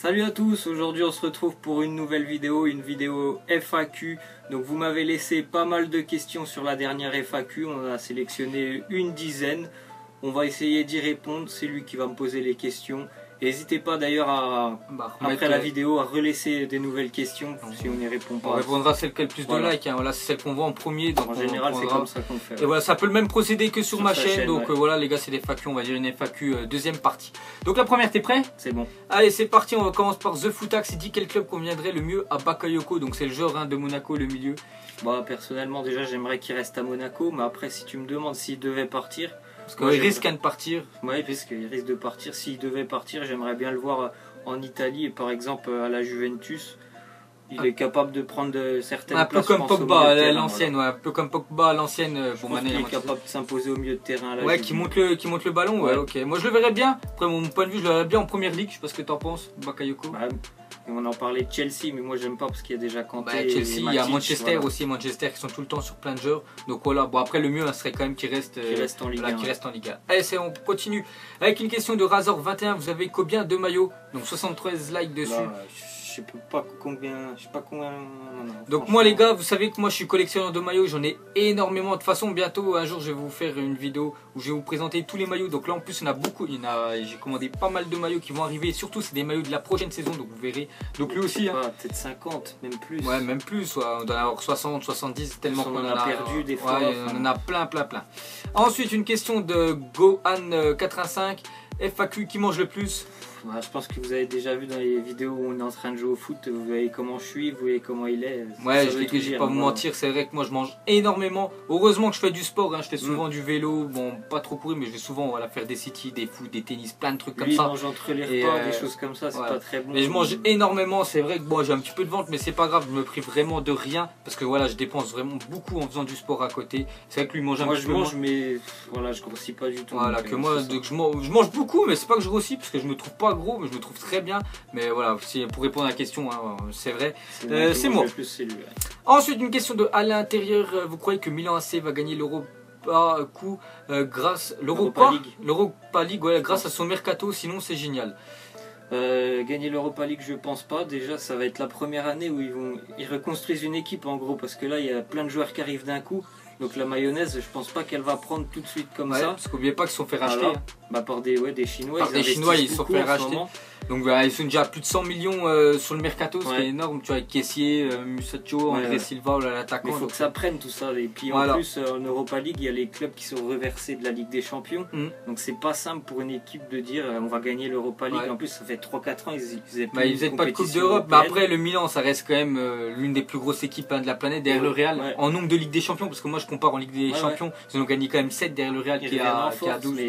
Salut à tous, aujourd'hui on se retrouve pour une nouvelle vidéo, une vidéo FAQ. Donc vous m'avez laissé pas mal de questions sur la dernière FAQ, on a sélectionné une dizaine. On va essayer d'y répondre, c'est lui qui va me poser les questions. N'hésitez pas d'ailleurs à, après la vidéo, à relaisser des nouvelles questions si on n'y répond pas. On répondra à celle qui a le plus de likes, hein. Voilà, c'est celle qu'on voit en premier. Donc en général, c'est comme ça qu'on fait. Et voilà, ça peut le même procédé que sur ma chaîne. Donc voilà, les gars, c'est des FAQ, on va dire une FAQ deuxième partie. Donc la première, t'es prêt? C'est bon. Allez, c'est parti, on commence par The Footax. Il dit quel club conviendrait le mieux à Bakayoko. Donc c'est le joueur de Monaco, le milieu. Bah, personnellement, déjà, j'aimerais qu'il reste à Monaco. Mais après, si tu me demandes s'il devait partir. Parce qu'il risque de partir. Oui, parce qu'il risque de partir. S'il devait partir, j'aimerais bien le voir en Italie, par exemple à la Juventus. Il est capable de prendre certaines places. Un peu comme Pogba à l'ancienne, un peu comme Pogba à l'ancienne. Il est capable de s'imposer au milieu de terrain. Ouais, qui monte le ballon, ouais, ok. Moi je le verrais bien. Après, mon point de vue, je le verrais bien en première ligue. Je sais pas ce que t'en penses, Bakayoko. Bah, on en parlait de Chelsea, mais moi j'aime pas parce qu'il y a déjà Kanté. Chelsea, il y a Manchester aussi, Manchester qui sont tout le temps sur plein de joueurs. Donc voilà, bon après le mieux serait quand même qu'il reste en Ligue 1. Reste en Ligue 1. Allez, on continue avec une question de Razor21. Vous avez combien de maillots? Donc 73 likes dessus. Là, je sais pas combien. Je sais pas combien. Donc moi les gars, vous savez que moi je suis collectionneur de maillots, j'en ai énormément. De toute façon, bientôt un jour je vais vous faire une vidéo où je vais vous présenter tous les maillots. Donc là en plus il y en a beaucoup, j'ai commandé pas mal de maillots qui vont arriver. Et surtout c'est des maillots de la prochaine saison, donc vous verrez. Donc lui aussi. Peut-être 50, même plus. Ouais, même plus. On doit en avoir 60, 70 tellement qu'on en a perdu des fois. Ouais, on en a plein. Ensuite une question de Gohan85. FAQ qui mange le plus? Je pense que vous avez déjà vu dans les vidéos où on est en train de jouer au foot, vous voyez comment je suis, vous voyez comment il est. Ouais, je vais pas vous mentir, c'est vrai que moi je mange énormément. Heureusement que je fais du sport, je fais souvent du vélo, bon pas trop courir, mais je vais souvent faire des city, des foot, des tennis, plein de trucs comme ça. Il mange entre les repas, des choses comme ça, c'est pas très bon. Mais je mange énormément, c'est vrai que bon, j'ai un petit peu de ventre, mais c'est pas grave, je me prive vraiment de rien, parce que voilà, je dépense vraiment beaucoup en faisant du sport à côté. C'est vrai que lui mange un petit peu. Moi je mange, mais voilà, je grossis pas du tout. Voilà, que moi, je mange beaucoup, mais c'est pas que je grossis, parce que je me trouve pas gros, mais je me trouve très bien. Mais voilà, pour répondre à la question, c'est vrai, c'est moi. Ensuite, une question de à l'intérieur. Vous croyez que Milan AC va gagner l'Europa coup grâce l'Europa League, ouais, grâce à son mercato? Sinon, c'est génial. Gagner l'Europa League, je pense pas. Déjà, ça va être la première année où ils reconstruisent une équipe en gros, parce que là, il y a plein de joueurs qui arrivent d'un coup. Donc la mayonnaise, je pense pas qu'elle va prendre tout de suite comme ça. Parce qu'oubliez pas qu'ils se sont fait racheter. Par des Chinois. Des Chinois, ils se sont fait racheter. Donc ils sont déjà à plus de 100 millions sur le mercato, ce qui est énorme. Tu vois, avec Kessié, Musacchio, André Silva, l'attaquant. Il faut que ça prenne tout ça. Et puis en plus, en Europa League, il y a les clubs qui sont reversés de la Ligue des Champions. Donc c'est pas simple pour une équipe de dire on va gagner l'Europa League. En plus, ça fait 3-4 ans, ils faisaient pas de Coupe d'Europe. Mais après, le Milan, ça reste quand même l'une des plus grosses équipes de la planète derrière le Real. En nombre de Ligue des Champions, parce que moi je compare en Ligue des Champions, ils ont gagné quand même 7 derrière le Real qui a 12.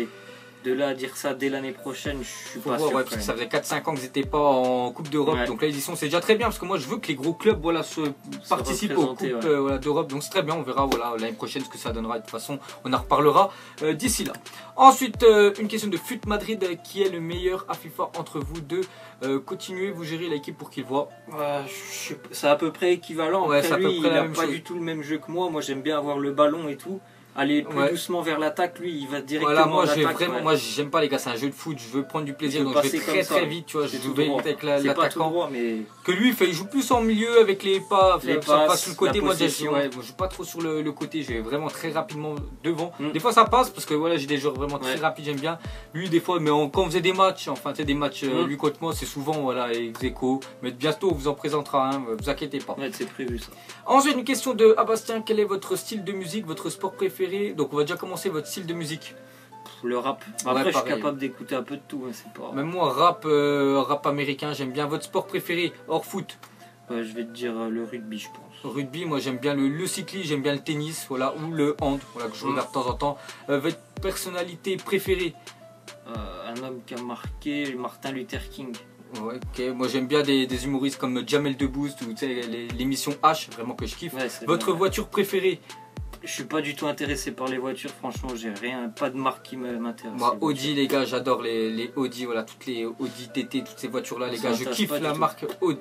De là à dire ça dès l'année prochaine, je suis pas sûr. Parce que ça faisait 4-5 ans qu'ils n'étaient pas en Coupe d'Europe. Donc là ils y sont, c'est déjà très bien parce que moi je veux que les gros clubs participent aux Coupes d'Europe. Donc c'est très bien, on verra l'année prochaine ce que ça donnera. De toute façon on en reparlera d'ici là. Ensuite une question de Fut Madrid, qui est le meilleur à FIFA entre vous deux? Continuez, vous gérez l'équipe pour qu'il voit. C'est à peu près équivalent. Après, lui, il n'a pas du tout le même jeu que moi. Moi j'aime bien avoir le ballon et tout. Aller plus doucement vers l'attaque, lui il va directement à l'attaque. Moi j'aime pas les gars, c'est un jeu de foot, je veux prendre du plaisir, donc je vais très vite, tu vois, je vais avec l'attaquant. Que lui il joue plus en milieu avec les pas, pas sur le côté, moi je joue pas trop sur le côté, je vais vraiment très rapidement devant. Des fois ça passe parce que voilà, j'ai des joueurs vraiment très rapides, j'aime bien. Lui des fois, mais quand on faisait des matchs, lui contre moi c'est souvent ex aequo, mais bientôt on vous en présentera, vous inquiétez pas. C'est prévu ça. Ensuite une question de Bastien, quel est votre style de musique, votre sport préféré? Donc on va déjà commencer votre style de musique. Le rap. Après je suis capable d'écouter un peu de tout. Même moi rap américain j'aime bien. Votre sport préféré hors foot? Je vais te dire le rugby je pense. Rugby, moi j'aime bien le cyclisme, j'aime bien le tennis, ou le hand, que je regarde de temps en temps. Votre personnalité préférée? Un homme qui a marqué, Martin Luther King. Moi j'aime bien des humoristes comme Jamel Debbouze ou l'émission H, vraiment que je kiffe. Votre voiture préférée? Je suis pas du tout intéressé par les voitures, franchement, j'ai rien, pas de marque qui m'intéresse. Moi, Audi, les gars, j'adore les Audi, voilà, toutes les Audi TT, toutes ces voitures-là, les gars, je kiffe la marque Audi.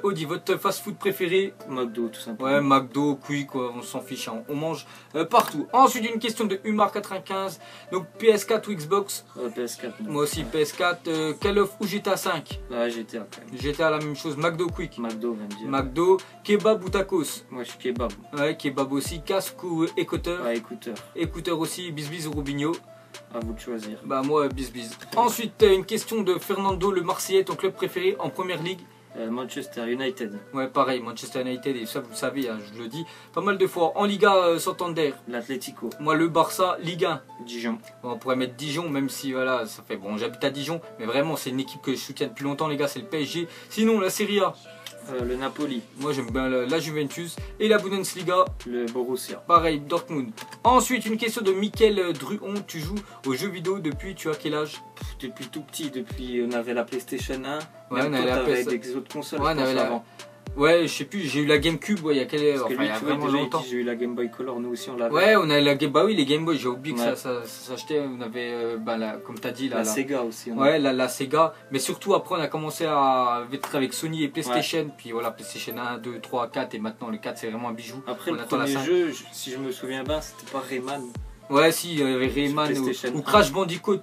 Audi, votre fast-food préféré? McDo, tout simplement. Ouais, McDo, Quick, quoi, on s'en fiche, hein, on mange partout. Ensuite, une question de Umar95, donc PS4 ou Xbox? PS4. Non. Moi aussi, PS4, Call of ou GTA 5? Ouais, GTA quand même. GTA, la même chose, McDo, Quick? McDo, même dire. McDo, kebab ou tacos? Moi, je suis kebab. Ouais, kebab aussi, casque ou écouteur? Ouais, écouteur. Écouteur aussi, Bisbis ou Robinho? À vous de choisir. Bah moi, Bisbis. Ensuite, une question de Fernando le Marseillais, ton club préféré en première ligue? Manchester United. Ouais, pareil, Manchester United, et ça vous le savez, hein, je le dis pas mal de fois. En Liga, Santander? L'Atlético. Moi, le Barça, Ligue 1. Dijon. Bon, on pourrait mettre Dijon, même si voilà, ça fait bon, j'habite à Dijon, mais vraiment, c'est une équipe que je soutiens depuis longtemps, les gars, c'est le PSG. Sinon, la Serie A? Le Napoli. Moi, j'aime bien la Juventus. Et la Bundesliga? Le Borussia. Pareil, Dortmund. Ensuite, une question de Mickaël Druon. Tu joues aux jeux vidéo depuis, tu as quel âge? Depuis tout petit, depuis on avait la PlayStation 1. Ouais, on avait avait des autres consoles. Ouais, on avait avant. Ouais, je sais plus, j'ai eu la GameCube, ouais, il y a il y a vraiment longtemps. J'ai eu la Game Boy Color, nous aussi on l'avait. Ouais, on a la Game Boy, oui, les Game Boy, j'ai oublié que ça s'achetait. On avait, comme tu as dit, la Sega aussi. Ouais, la Sega. Mais surtout, après, on a commencé à être avec Sony et PlayStation. Ouais. Puis voilà, PlayStation 1, 2, 3, 4. Et maintenant, le 4, c'est vraiment un bijou. Après, le premier jeu, si je me souviens bien, c'était pas Rayman. Ouais, si, il y avait Rayman ou Crash Bandicoot,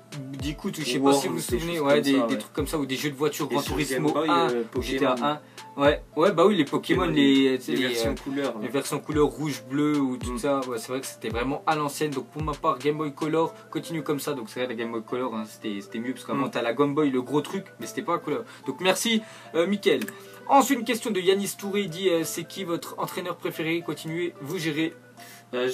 je sais pas si vous vous souvenez, ouais, des trucs comme ça, ou des jeux de voiture, Gran Turismo 1, GTA 1. Ouais, bah oui, les Pokémon, les versions couleurs. Les versions couleur rouge, bleu ou tout ça, ouais, c'est vrai que c'était vraiment à l'ancienne. Donc pour ma part, Game Boy Color continue comme ça. Donc c'est vrai, la Game Boy Color, hein, c'était mieux parce qu'avant t'as la Game Boy, le gros truc, mais c'était pas la couleur. Donc merci, Mickaël. Ensuite, une question de Yanis Touré, il dit c'est qui votre entraîneur préféré? Continuez, vous gérez.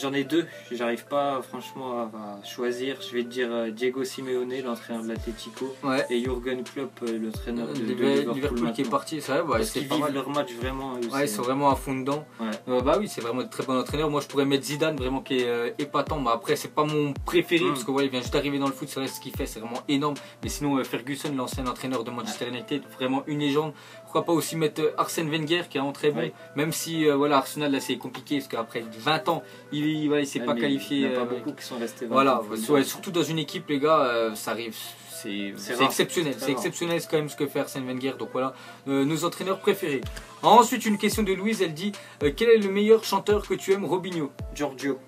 J'en ai deux, j'arrive pas franchement à choisir. Je vais te dire Diego Simeone, l'entraîneur de l'Atlético, ouais. Et Jürgen Klopp, l'entraîneur de Liverpool qui est parti. C'est vrai, parce qu'ils vivent leur match vraiment. Ouais, ils sont vraiment à fond dedans. Ouais. Bah oui, c'est vraiment de très bon entraîneur. Moi, je pourrais mettre Zidane, vraiment qui est épatant. Mais après, c'est pas mon préféré parce que ouais, il vient juste d'arriver dans le foot. C'est vrai, ce qu'il fait, c'est vraiment énorme. Mais sinon, Ferguson, l'ancien entraîneur de Manchester United, vraiment une légende. Pourquoi pas aussi mettre Arsène Wenger, qui est vraiment très bon. Ouais. Même si voilà, Arsenal là, c'est compliqué parce qu'après 20 ans, il s'est pas qualifié. Il n'y en a pas beaucoup qui sont restés. Voilà, surtout dans une équipe, les gars, ça arrive. C'est exceptionnel, c'est exceptionnel quand même ce que fait Arsène Wenger. Donc voilà, nos entraîneurs préférés. Ensuite, une question de Louise, elle dit quel est le meilleur chanteur que tu aimes? Robinho. Giorgio.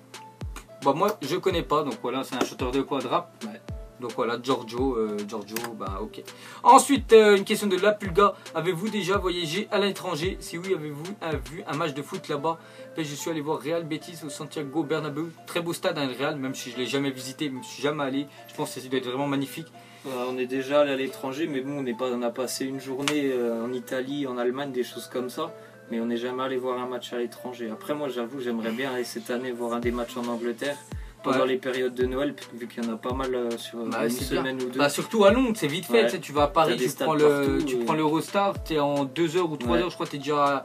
Bah moi, je connais pas, donc voilà, c'est un chanteur de quoi, de rap? Ouais. Donc voilà, Giorgio, bah ok. Ensuite, une question de La Pulga. Avez-vous déjà voyagé à l'étranger? Si oui, avez-vous vu un match de foot là-bas? Je suis allé voir Real Betis au Santiago Bernabéu. Très beau stade, hein, le Real, même si je ne l'ai jamais visité, je ne suis jamais allé. Je pense que ça doit être vraiment magnifique. On est déjà allé à l'étranger, mais bon, on a passé une journée en Italie, en Allemagne, des choses comme ça. Mais on n'est jamais allé voir un match à l'étranger. Après, moi, j'avoue, j'aimerais bien aller cette année voir un des matchs en Angleterre. Pendant les périodes de Noël, vu qu'il y en a pas mal sur une semaine ou deux. Bah surtout à Londres, c'est vite fait. Ouais. Tu vas à Paris, tu prends l'Eurostar, tu es en 2 heures ou 3 heures, je crois que tu es déjà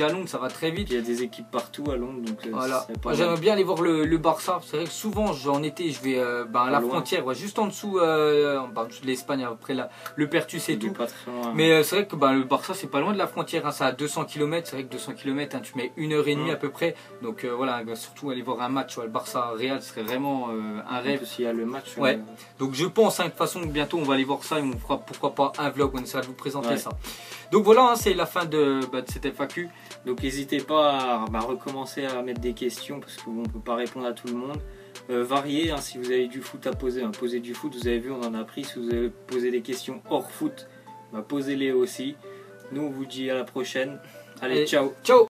à Londres, ça va très vite. Il y a des équipes partout à Londres. Donc voilà. J'aimerais bien aller voir le Barça. C'est vrai que souvent, en été, je vais à la frontière, juste en dessous, de l'Espagne, après le Pertus et tout. Pas très loin, mais c'est vrai que le Barça, c'est pas loin de la frontière. Hein, c'est à 200 km. C'est vrai que 200 km, hein, tu mets 1h30 à peu près. Donc voilà, surtout aller voir un match, le Barça-Real, serait vraiment un rêve. S'il y a le match. Ouais. Donc je pense de toute façon bientôt on va aller voir ça et on fera pourquoi pas un vlog, on essaiera de vous présenter ça. Donc voilà, hein, c'est la fin de cette FAQ. Donc n'hésitez pas à recommencer à mettre des questions parce qu'on ne peut pas répondre à tout le monde. Variez, hein, si vous avez du foot à poser, posez du foot, vous avez vu on en a pris. Si vous avez posé des questions hors foot, posez-les aussi. Nous on vous dit à la prochaine. Allez, ciao. Ciao.